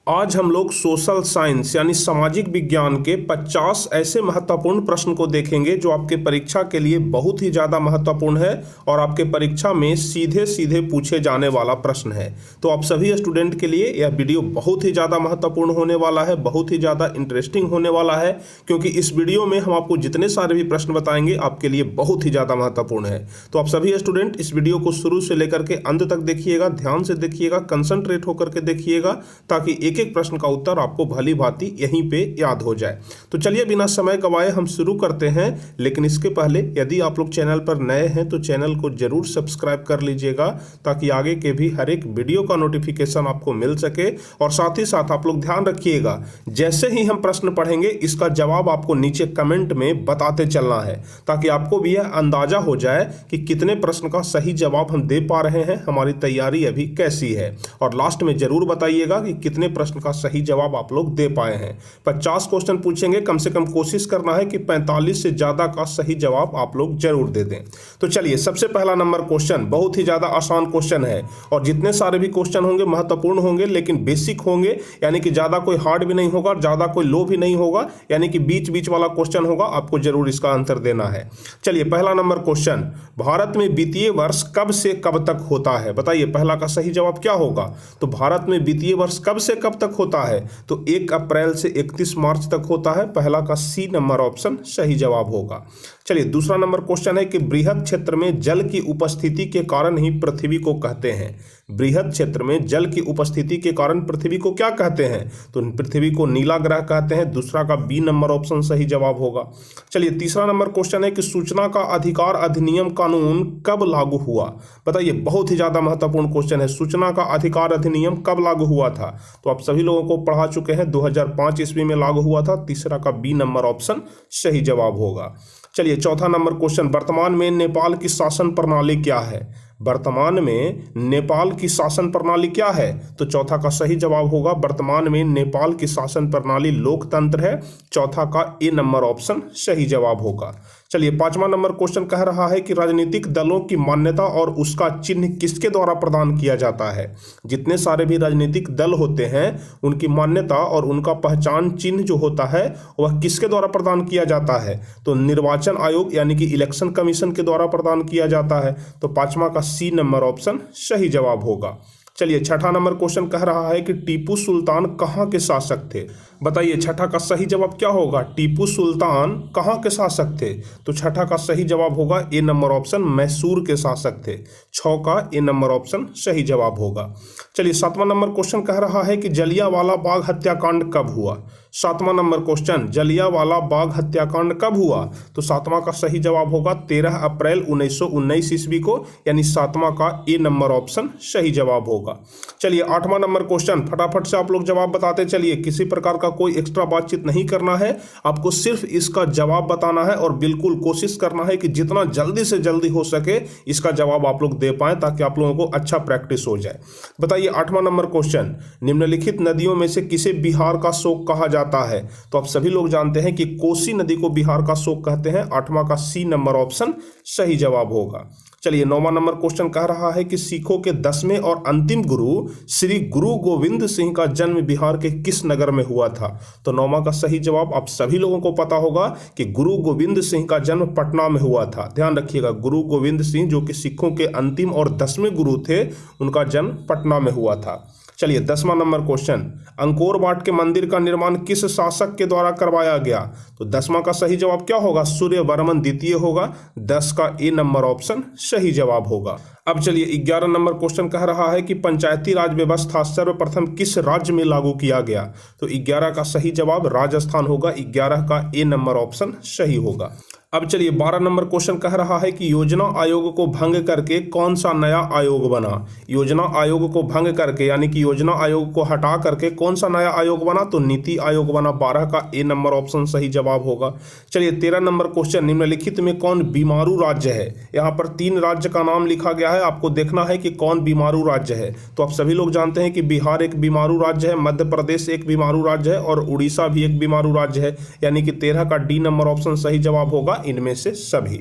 आज हम लोग सोशल साइंस यानी सामाजिक विज्ञान के 50 ऐसे महत्वपूर्ण प्रश्न को देखेंगे जो आपके परीक्षा के लिए बहुत ही ज़्यादा महत्वपूर्ण है और आपके परीक्षा में सीधे सीधे पूछे जाने वाला प्रश्न है। तो आप सभी स्टूडेंट के लिए यह वीडियो बहुत ही ज़्यादा महत्वपूर्ण होने वाला है, बहुत ही ज़्यादा इंटरेस्टिंग होने वाला है, क्योंकि इस वीडियो में हम आपको जितने सारे भी प्रश्न बताएंगे आपके लिए बहुत ही ज़्यादा महत्वपूर्ण है। तो आप सभी स्टूडेंट इस वीडियो को शुरू से लेकर के अंत तक देखिएगा, ध्यान से देखिएगा, कंसंट्रेट होकर के देखिएगा, ताकि एक एक प्रश्न का उत्तर आपको भली भांति यहीं पे याद हो जाए। तो चलिए बिना समय गवाए हम शुरू करते हैं। लेकिन इसके पहले यदि आप लोग चैनल पर नए हैं तो चैनल को जरूर सब्सक्राइब कर लीजिएगा, ताकि आगे के भी हर एक वीडियो का नोटिफिकेशन आपको मिल सके। और साथ ही साथ आप लोग ध्यान रखिएगा, जैसे ही हम प्रश्न पढ़ेंगे इसका जवाब आपको नीचे कमेंट में बताते चलना है, ताकि आपको भी यह अंदाजा हो जाए कि कितने प्रश्न का सही जवाब हम दे पा रहे हैं, हमारी तैयारी अभी कैसी है। और लास्ट में जरूर बताइएगा कि कितने प्रश्न का सही जवाब आप लोग दे पाए हैं। 50 क्वेश्चन पूछेंगे, कम से कम कोशिश करना है कि 45 से ज्यादा का सही जवाब आप लोग जरूर दे दें। तो चलिए सबसे पहला नंबर क्वेश्चन बहुत ही ज्यादा आसान क्वेश्चन है, और जितने सारे भी क्वेश्चन होंगे महत्वपूर्ण होंगे, लेकिन बेसिक होंगे, यानी कि ज्यादा कोई हार्ड भी नहीं होगा, ज्यादा कोई लो भी नहीं होगा, यानी कि बीच बीच वाला क्वेश्चन होगा। आपको जरूर इसका आंसर देना है। चलिए पहला नंबर क्वेश्चन, भारत में वित्तीय वर्ष कब से कब तक होता है? बताइए पहला का सही जवाब क्या होगा? तो भारत में वित्तीय वर्ष कब से कब तक होता है? तो 1 अप्रैल से 31 मार्च तक होता है। पहला का सी नंबर ऑप्शन सही जवाब होगा। चलिए दूसरा नंबर क्वेश्चन है कि बृहद क्षेत्र में जल की उपस्थिति के कारण ही पृथ्वी को कहते हैं। बृहद क्षेत्र में जल की उपस्थिति के कारण पृथ्वी को क्या कहते हैं? तो पृथ्वी को नीला ग्रह कहते हैं। दूसरा का बी नंबर ऑप्शन सही जवाब होगा। चलिए तीसरा नंबर क्वेश्चन है कि सूचना का अधिकार अधिनियम कानून कब लागू हुआ? बताइए बहुत ही ज्यादा महत्वपूर्ण क्वेश्चन है। सूचना का अधिकार अधिनियम कब लागू हुआ था? तो आप सभी लोगों को पढ़ा चुके हैं, 2005 ईस्वी में लागू हुआ था। तीसरा का बी नंबर ऑप्शन सही जवाब होगा। चलिए चौथा नंबर क्वेश्चन, वर्तमान में नेपाल की शासन प्रणाली क्या है? वर्तमान में नेपाल की शासन प्रणाली क्या है? तो चौथा का सही जवाब होगा, वर्तमान में नेपाल की शासन प्रणाली लोकतंत्र है। चौथा का ए नंबर ऑप्शन सही जवाब होगा। चलिए पांचवा नंबर क्वेश्चन कह रहा है कि राजनीतिक दलों की मान्यता और उसका चिन्ह किसके द्वारा प्रदान किया जाता है? जितने सारे भी राजनीतिक दल होते हैं उनकी मान्यता और उनका पहचान चिन्ह जो होता है वह किसके द्वारा प्रदान किया जाता है? तो निर्वाचन आयोग यानी कि इलेक्शन कमीशन के द्वारा प्रदान किया जाता है। तो पांचवा का सी नंबर ऑप्शन सही जवाब होगा। चलिए छठा नंबर क्वेश्चन कह रहा है कि टीपू सुल्तान कहाँ के शासक थे? बताइए छठा का सही जवाब क्या होगा? टीपू सुल्तान कहाँ के शासक थे? तो छठा का सही जवाब होगा ए नंबर ऑप्शन मैसूर के शासक थे। 6 का ए नंबर ऑप्शन सही जवाब होगा। चलिए सातवां नंबर क्वेश्चन कह रहा है कि जलियांवाला बाग हत्याकांड कब हुआ? सातवां नंबर क्वेश्चन, जलियांवाला बाग हत्याकांड कब हुआ? तो सातवां का सही जवाब होगा 13 अप्रैल 1919 ईस्वी को, यानी सातवां का ए नंबर ऑप्शन सही जवाब होगा। चलिए आठवां नंबर क्वेश्चन, फटाफट से आप लोग जवाब बताते चलिए, किसी प्रकार का कोई एक्स्ट्रा बातचीत नहीं करना है, आपको सिर्फ इसका जवाब बताना है और बिल्कुल कोशिश करना है कि जितना जल्दी से जल्दी हो सके इसका जवाब आप लोग दे पाएं, ताकि आप लोगों को अच्छा प्रैक्टिस हो जाए। बताइए आठवां नंबर क्वेश्चन, निम्नलिखित नदियों में से किसे बिहार का शोक कहा जाता है? तो आप सभी लोग जानते हैं कि कोसी नदी को बिहार का शोक कहते हैं। आठवां का सी नंबर ऑप्शन सही जवाब होगा। चलिए नौवां नंबर क्वेश्चन कह रहा है कि सिखों के 10वें और अंतिम गुरु श्री गुरु गोविंद सिंह का जन्म बिहार के किस नगर में हुआ था? तो नौवां का सही जवाब आप सभी लोगों को पता होगा कि गुरु गोविंद सिंह का जन्म पटना में हुआ था। ध्यान रखिएगा, गुरु गोविंद सिंह जो कि सिखों के अंतिम और 10वें गुरु थे, उनका जन्म पटना में हुआ था। चलिए 10वां नंबर क्वेश्चन, अंकोर वाट के मंदिर का निर्माण किस शासक के द्वारा करवाया गया? तो 10वां का सही जवाब क्या होगा? सूर्यवर्मन द्वितीय होगा। 10 का ए नंबर ऑप्शन सही जवाब होगा। अब चलिए 11 नंबर क्वेश्चन कह रहा है कि पंचायती राज व्यवस्था सर्वप्रथम किस राज्य में लागू किया गया? तो 11 का सही जवाब राजस्थान होगा। 11 का ए नंबर ऑप्शन सही होगा। अब चलिए 12 नंबर क्वेश्चन कह रहा है कि योजना आयोग को भंग करके कौन सा नया आयोग बना? योजना आयोग को भंग करके यानी कि योजना आयोग को हटा करके कौन सा नया आयोग बना? तो नीति आयोग बना। 12 का ए नंबर ऑप्शन सही जवाब होगा। चलिए 13 नंबर क्वेश्चन, निम्नलिखित में कौन बीमारू राज्य है? यहाँ पर 3 राज्य का नाम लिखा गया है, आपको देखना है कि कौन बीमारू राज्य है। तो आप सभी लोग जानते हैं कि बिहार एक बीमारू राज्य है, मध्य प्रदेश एक बीमारू राज्य है और उड़ीसा भी एक बीमारू राज्य है, यानी कि 13 का डी नंबर ऑप्शन सही जवाब होगा इनमें से सभी।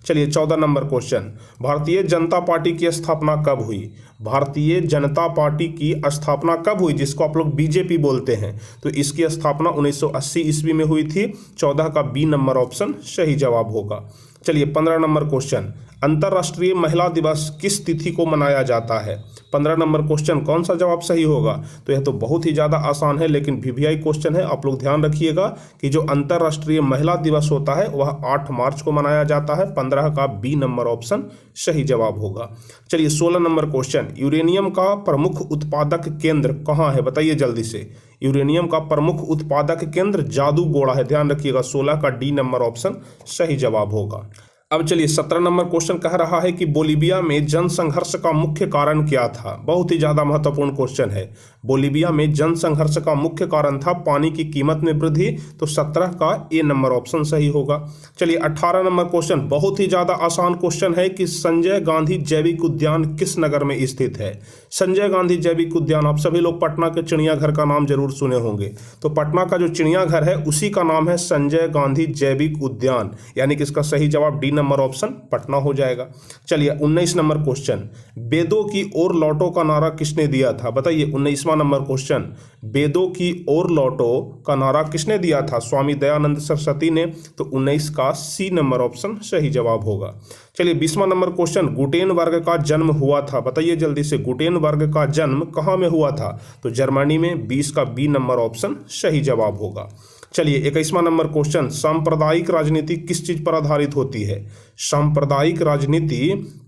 चलिए 14 number question, Bharatiya Janata party की स्थापना कब हुई? भारतीय जनता पार्टी की स्थापना कब हुई, जिसको आप लोग बीजेपी बोलते हैं? तो इसकी स्थापना 1980 ईस्वी में हुई थी। 14 का बी नंबर ऑप्शन सही जवाब होगा। चलिए 15 नंबर क्वेश्चन, अंतर्राष्ट्रीय महिला दिवस किस तिथि को मनाया जाता है? 15 नंबर क्वेश्चन कौन सा जवाब सही होगा? तो यह तो बहुत ही ज़्यादा आसान है, लेकिन वीवीआई क्वेश्चन है। आप लोग ध्यान रखिएगा कि जो अंतर्राष्ट्रीय महिला दिवस होता है वह 8 मार्च को मनाया जाता है। 15 का बी नंबर ऑप्शन सही जवाब होगा। चलिए 16 नंबर क्वेश्चन, यूरेनियम का प्रमुख उत्पादक केंद्र कहाँ है? बताइए जल्दी से। यूरेनियम का प्रमुख उत्पादक केंद्र जादूगोड़ा है, ध्यान रखिएगा। 16 का डी नंबर ऑप्शन सही जवाब होगा। अब चलिए 17 नंबर क्वेश्चन कह रहा है कि बोलीविया में जनसंघर्ष का मुख्य कारण क्या था? बहुत ही ज्यादा महत्वपूर्ण क्वेश्चन है। बोलीविया में जनसंघर्ष का मुख्य कारण था पानी की कीमत में वृद्धि। तो 17 का ए नंबर ऑप्शन सही होगा। चलिए 18 नंबर क्वेश्चन बहुत ही ज्यादा आसान क्वेश्चन है कि संजय गांधी जैविक उद्यान किस नगर में स्थित है? संजय गांधी जैविक उद्यान, आप सभी लोग पटना के चिड़ियाघर का नाम जरूर सुने होंगे। तो पटना का जो चिड़ियाघर है उसी का नाम है संजय गांधी जैविक उद्यान, यानी कि इसका सही जवाब डी नंबर ऑप्शन पटना हो जाएगा। चलिए 19 नंबर क्वेश्चन, वेदों की ओर लौटो का नारा किसने दिया था? बताइए 19वां नंबर क्वेश्चन, वेदों की ओर लौटो का नारा किसने दिया था? स्वामी दयानंद सरस्वती ने। तो 19 का सी नंबर ऑप्शन सही जवाब होगा। चलिए 20वां नंबर क्वेश्चन, गुटेनबर्ग का जन्म हुआ था? बताइए जल्दी से, गुटेनबर्ग का जन्म कहाँ में हुआ था? तो जर्मनी में। 20 का बी नंबर ऑप्शन सही जवाब होगा। चलिए 21वां नंबर क्वेश्चन, सांप्रदायिक राजनीति किस चीज पर आधारित होती है? सांप्रदायिक राजनीति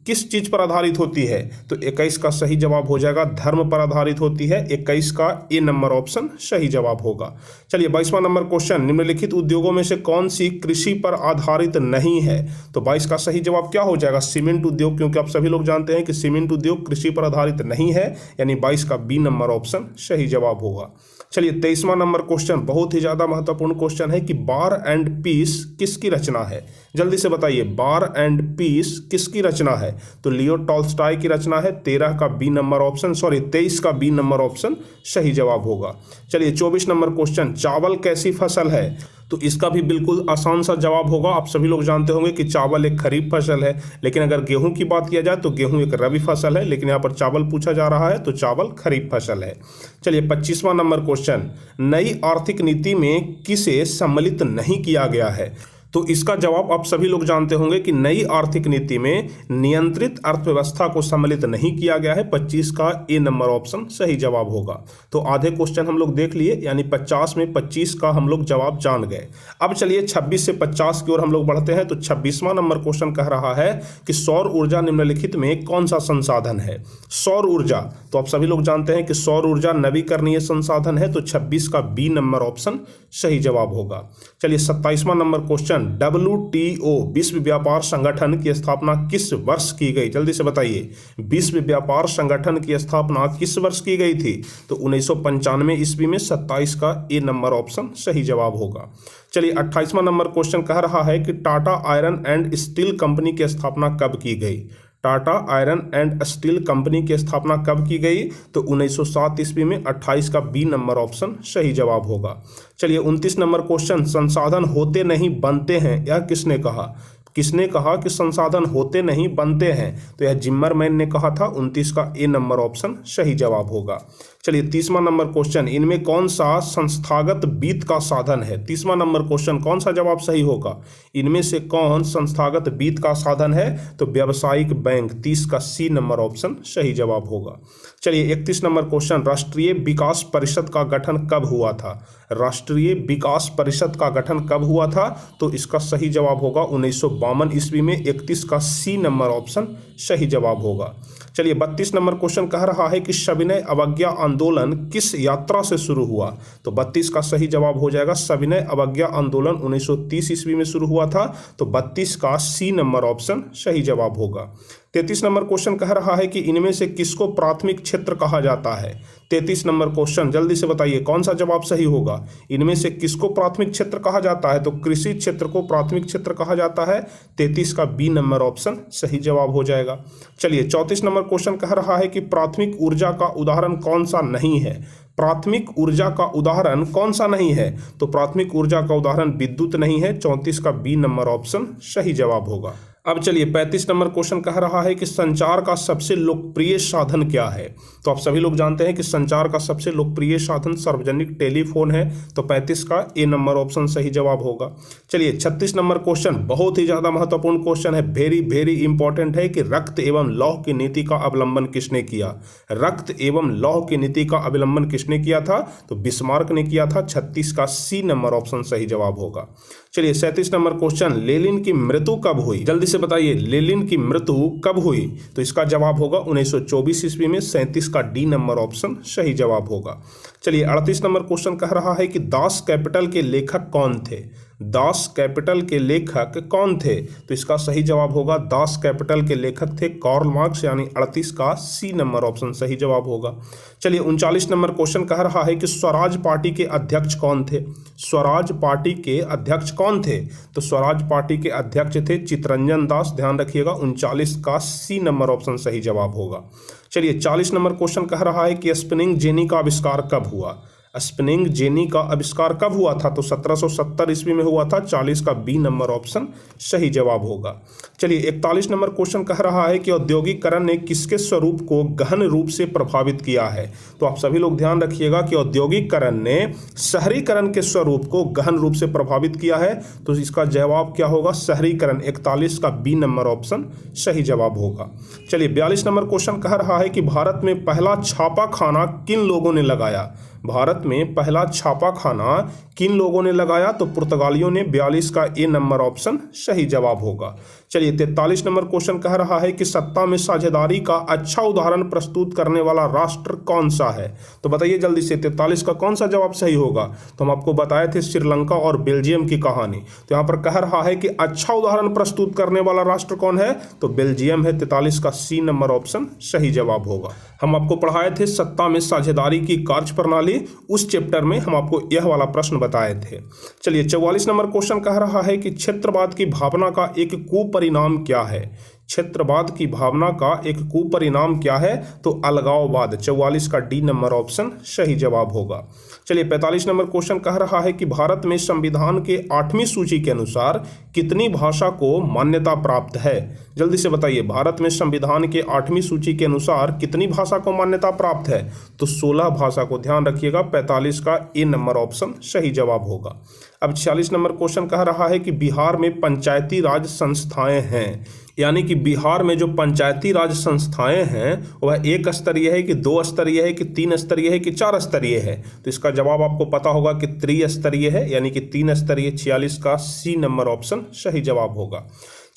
किस चीज पर आधारित होती है? तो 21 का सही जवाब हो जाएगा धर्म पर आधारित होती है। 21 का ए नंबर ऑप्शन सही जवाब होगा। चलिए 22वां नंबर क्वेश्चन, निम्नलिखित उद्योगों में से कौन सी कृषि पर आधारित नहीं है? तो 22 का सही जवाब क्या हो जाएगा? सीमेंट उद्योग, क्योंकि आप सभी लोग जानते हैं कि सीमेंट उद्योग कृषि पर आधारित नहीं है, यानी 22 का बी नंबर ऑप्शन सही जवाब होगा। चलिए 23वां नंबर क्वेश्चन बहुत ही ज्यादा महत्वपूर्ण क्वेश्चन है कि बार एंड पीस किसकी रचना है? जल्दी से बताइए, बार एंड पीस किसकी रचना है? तो लियो टॉल्स्टॉय की रचना है। 23 का बी नंबर ऑप्शन सही जवाब होगा। चलिए 24 नंबर क्वेश्चन, चावल कैसी फसल है? तो इसका भी बिल्कुल आसान सा जवाब होगा। आप सभी लोग जानते होंगे कि चावल एक खरीफ फसल है, लेकिन अगर गेहूं की बात किया जाए तो गेहूं एक रबी फसल है, लेकिन यहाँ पर चावल पूछा जा रहा है तो चावल खरीफ फसल है। चलिए 25वां नंबर क्वेश्चन, नई आर्थिक नीति में किसे सम्मिलित नहीं किया गया है? तो इसका जवाब आप सभी लोग जानते होंगे कि नई आर्थिक नीति में नियंत्रित अर्थव्यवस्था को सम्मिलित नहीं किया गया है। 25 का ए नंबर ऑप्शन सही जवाब होगा। तो आधे क्वेश्चन हम लोग देख लिए, यानी 50 में 25 का हम लोग जवाब जान गए। अब चलिए 26 से 50 की ओर हम लोग बढ़ते हैं। तो 26वां नंबर क्वेश्चन कह रहा है कि सौर ऊर्जा निम्नलिखित में कौन सा संसाधन है? सौर ऊर्जा, तो आप सभी लोग जानते हैं कि सौर ऊर्जा नवीकरणीय संसाधन है। तो 26 का बी नंबर ऑप्शन सही जवाब होगा। चलिए 27वां नंबर क्वेश्चन, WTO विश्व व्यापार संगठन की स्थापना किस वर्ष की गई? जल्दी से बताइए, विश्व व्यापार संगठन की स्थापना किस वर्ष की गई थी? तो 1995 ईस्वी में। 27 का ए नंबर ऑप्शन सही जवाब होगा। चलिए 28वां नंबर क्वेश्चन कह रहा है कि Tata iron and steel company की स्थापना कब की गई? Tata iron and steel company की स्थापना कब की गई? तो 1907 ईस्वी में। 28 का बी नंबर ऑप्शन सही जवाब होगा। चलिए 29 नंबर क्वेश्चन, संसाधन होते नहीं बनते हैं, यह किसने कहा? किसने कहा कि संसाधन होते नहीं बनते हैं? तो यह जिम्मरमैन ने कहा था। 29 का ए नंबर ऑप्शन सही जवाब होगा। चलिए 30वां नंबर क्वेश्चन, इनमें कौन सा संस्थागत वित्त का साधन है? 30वां नंबर क्वेश्चन कौन सा जवाब सही होगा? इनमें से कौन संस्थागत वित्त का साधन है? तो व्यावसायिक बैंक। 30 का सी नंबर ऑप्शन सही जवाब होगा। चलिए 31 नंबर क्वेश्चन, राष्ट्रीय विकास परिषद का गठन कब हुआ था? राष्ट्रीय विकास परिषद का गठन कब हुआ था? तो इसका सही जवाब होगा 1952 ईस्वी में। 31 का सी नंबर ऑप्शन सही जवाब होगा। चलिए 32 नंबर क्वेश्चन कह रहा है कि सविनय अवज्ञा आंदोलन किस यात्रा से शुरू हुआ? तो 32 का सही जवाब हो जाएगा सविनय अवज्ञा आंदोलन 1930 ईस्वी में शुरू हुआ था। तो 32 का सी नंबर ऑप्शन सही जवाब होगा। 33 नंबर क्वेश्चन कह रहा है कि इनमें से किसको प्राथमिक क्षेत्र कहा जाता है? 33 नंबर क्वेश्चन, जल्दी से बताइए कौन सा जवाब सही होगा? इनमें से किसको प्राथमिक क्षेत्र कहा जाता है? तो कृषि क्षेत्र को प्राथमिक क्षेत्र कहा जाता है। 33 का बी नंबर ऑप्शन सही जवाब हो जाएगा। चलिए 34 नंबर क्वेश्चन कह रहा है कि प्राथमिक ऊर्जा का उदाहरण कौन सा नहीं है? प्राथमिक ऊर्जा का उदाहरण कौन सा नहीं है? तो प्राथमिक ऊर्जा का उदाहरण विद्युत नहीं है। 34 का बी नंबर ऑप्शन सही जवाब होगा। अब चलिए 35 नंबर क्वेश्चन कह रहा है कि संचार का सबसे लोकप्रिय साधन क्या है। तो आप सभी लोग जानते हैं कि संचार का सबसे लोकप्रिय साधन सार्वजनिक टेलीफोन है। तो 35 का ए नंबर ऑप्शन सही जवाब होगा। चलिए 36 नंबर क्वेश्चन बहुत ही ज़्यादा महत्वपूर्ण क्वेश्चन है, वेरी वेरी इंपॉर्टेंट है कि रक्त एवं लौह की नीति का अवलंबन किसने किया। रक्त एवं लौह की नीति का अवलंबन किसने किया था, तो बिस्मार्क ने किया था। 36 का सी नंबर ऑप्शन सही जवाब होगा। चलिए 37 नंबर क्वेश्चन, लेनिन की मृत्यु कब हुई। जल्दी से बताइए लेनिन की मृत्यु कब हुई। तो इसका जवाब होगा 1924 ईस्वी में। 37 का डी नंबर ऑप्शन सही जवाब होगा। चलिए 38 नंबर क्वेश्चन कह रहा है कि दास कैपिटल के लेखक कौन थे। दास कैपिटल के लेखक कौन थे, तो इसका सही जवाब होगा दास कैपिटल के लेखक थे कार्ल मार्क्स, यानी 38 का सी नंबर ऑप्शन सही जवाब होगा। चलिए 39 नंबर क्वेश्चन कह रहा है कि स्वराज पार्टी के अध्यक्ष कौन थे। स्वराज पार्टी के अध्यक्ष कौन थे, तो स्वराज पार्टी के अध्यक्ष थे चित्तरंजन दास, ध्यान रखिएगा। 39 का सी नंबर ऑप्शन सही जवाब होगा। चलिए 40 नंबर क्वेश्चन कह रहा है कि स्पिनिंग जेनी का आविष्कार कब हुआ। स्पिनिंग जेनी का आविष्कार कब हुआ था, तो 1770 ईस्वी में हुआ था। 40 का बी नंबर ऑप्शन सही जवाब होगा। चलिए 41 नंबर क्वेश्चन कह रहा है कि औद्योगिकरण ने किसके स्वरूप को गहन रूप से प्रभावित किया है। तो आप सभी लोग ध्यान रखिएगा कि औद्योगिकरण ने शहरीकरण के स्वरूप को गहन रूप से प्रभावित किया है। तो इसका जवाब क्या होगा, शहरीकरण। 41 का बी नंबर ऑप्शन सही जवाब होगा। चलिए 42 नंबर क्वेश्चन कह रहा है कि भारत में पहला छापा खाना किन लोगों ने लगाया। भारत में पहला छापा खाना किन लोगों ने लगाया, तो पुर्तगालियों ने। 42 का ए नंबर ऑप्शन सही जवाब होगा। चलिए 43 नंबर क्वेश्चन कह रहा है कि सत्ता में साझेदारी का अच्छा उदाहरण प्रस्तुत करने वाला राष्ट्र कौन सा है। तो बताइए जल्दी से 43 का कौन सा जवाब सही होगा। तो हम आपको बताए थे श्रीलंका और बेल्जियम की कहानी। तो यहाँ पर कह रहा है कि अच्छा उदाहरण प्रस्तुत करने वाला राष्ट्र कौन है, तो बेल्जियम है। 43 का सी नंबर ऑप्शन सही जवाब होगा। हम आपको पढ़ाए थे सत्ता में साझेदारी की कार्यप्रणाली, उस चैप्टर में हम आपको यह वाला प्रश्न बताए थे। चलिए 44 नंबर क्वेश्चन कह रहा है कि क्षेत्रवाद की भावना का एक कुपरिणाम क्या है। क्षेत्रवाद की भावना का एक कुपरिणाम क्या है, तो अलगाववाद। 44 का डी नंबर ऑप्शन सही जवाब होगा। चलिए 45 नंबर क्वेश्चन कह रहा है कि भारत में संविधान के 8वीं सूची के अनुसार कितनी भाषा को मान्यता प्राप्त है। जल्दी से बताइए भारत में संविधान के 8वीं सूची के अनुसार कितनी भाषा को मान्यता प्राप्त है, तो 16 भाषा को, ध्यान रखिएगा। 45 का ए नंबर ऑप्शन सही जवाब होगा। अब 46 नंबर क्वेश्चन कह रहा है कि बिहार में पंचायती राज संस्थाएं हैं, यानी कि बिहार में जो पंचायती राज संस्थाएं हैं वह 1 स्तरीय है कि 2 स्तरीय है कि 3 स्तरीय है कि 4 स्तरीय है। तो इसका जवाब आपको पता होगा कि त्रिस्तरीय है, यानी कि 3 स्तरीय। 46 का सी नंबर ऑप्शन सही जवाब होगा।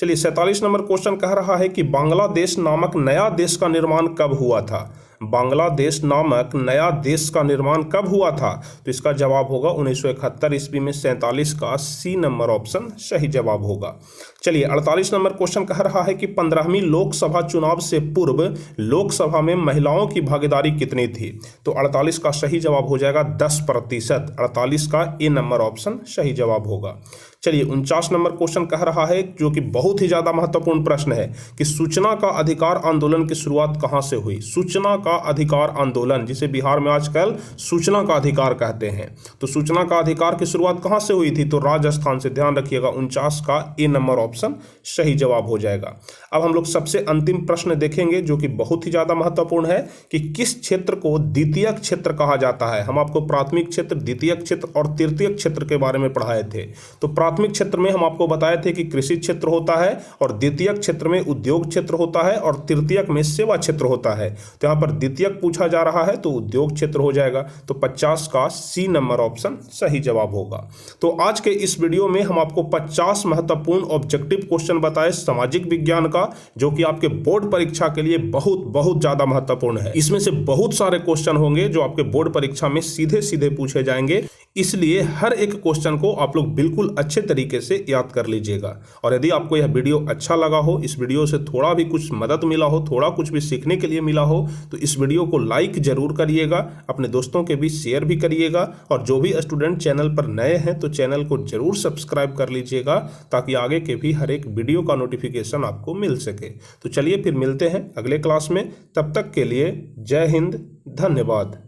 चलिए 47 नंबर क्वेश्चन कह रहा है कि बांग्लादेश नामक नया देश का निर्माण कब हुआ था। बांग्लादेश नामक नया देश का निर्माण कब हुआ था, तो इसका जवाब होगा 1971 ईस्वी में। 47 का सी नंबर ऑप्शन सही जवाब होगा। चलिए 48 नंबर क्वेश्चन कह रहा है कि 15वीं लोकसभा चुनाव से पूर्व लोकसभा में महिलाओं की भागीदारी कितनी थी, तो 48 का सही जवाब हो जाएगा 10%। 48 का ए नंबर ऑप्शन सही जवाब होगा। चलिए 49 नंबर क्वेश्चन कह रहा है, जो कि बहुत ही ज़्यादा महत्वपूर्ण प्रश्न है, कि सूचना का अधिकार आंदोलन की शुरुआत कहाँ से हुई। सूचना का अधिकार आंदोलन, जिसे बिहार में आजकल सूचना का अधिकार कहते हैं, तो सूचना का अधिकार की शुरुआत कहाँ से हुई थी, तो राजस्थान से। ध्यान रखिएगा 49 का ए नंबर ऑप्शन सही जवाब हो जाएगा। अब हम लोग सबसे अंतिम प्रश्न देखेंगे, जो कि बहुत ही ज़्यादा महत्वपूर्ण है, कि किस क्षेत्र को द्वितीयक क्षेत्र कहा जाता है। हम आपको प्राथमिक क्षेत्र, द्वितीयक क्षेत्र और तृतीयक क्षेत्र के बारे में पढ़ाए थे। तो प्राथमिक क्षेत्र में हम आपको बताए थे कि कृषि क्षेत्र होता है, और द्वितीयक क्षेत्र में उद्योग क्षेत्र होता है, और तृतीयक में सेवा क्षेत्र होता है। तो यहाँ पर द्वितीयक पूछा जा रहा है तो उद्योग क्षेत्र हो जाएगा। तो 50 का सी नंबर ऑप्शन सही जवाब होगा। तो आज के इस वीडियो में हम आपको 50 महत्वपूर्ण ऑब्जेक्टिव क्वेश्चन बताए सामाजिक विज्ञान का, जो कि आपके बोर्ड परीक्षा के लिए बहुत बहुत ज्यादा महत्वपूर्ण है। इसमें से बहुत सारे क्वेश्चन होंगे जो आपके बोर्ड परीक्षा में सीधे सीधे पूछे जाएंगे, इसलिए हर एक क्वेश्चन को आप लोग बिल्कुल अच्छे तरीके से याद कर लीजिएगा। और यदि आपको यह वीडियो अच्छा लगा हो, इस वीडियो से थोड़ा भी कुछ मदद मिला हो, थोड़ा कुछ भी सीखने के लिए मिला हो, तो इस वीडियो को लाइक जरूर करिएगा, अपने दोस्तों के बीच शेयर भी करिएगा, और जो भी स्टूडेंट चैनल पर नए हैं तो चैनल को जरूर सब्सक्राइब कर लीजिएगा, ताकि आगे के भी हर एक वीडियो का नोटिफिकेशन आपको मिल सके। तो चलिए फिर मिलते हैं अगले क्लास में, तब तक के लिए जय हिंद, धन्यवाद।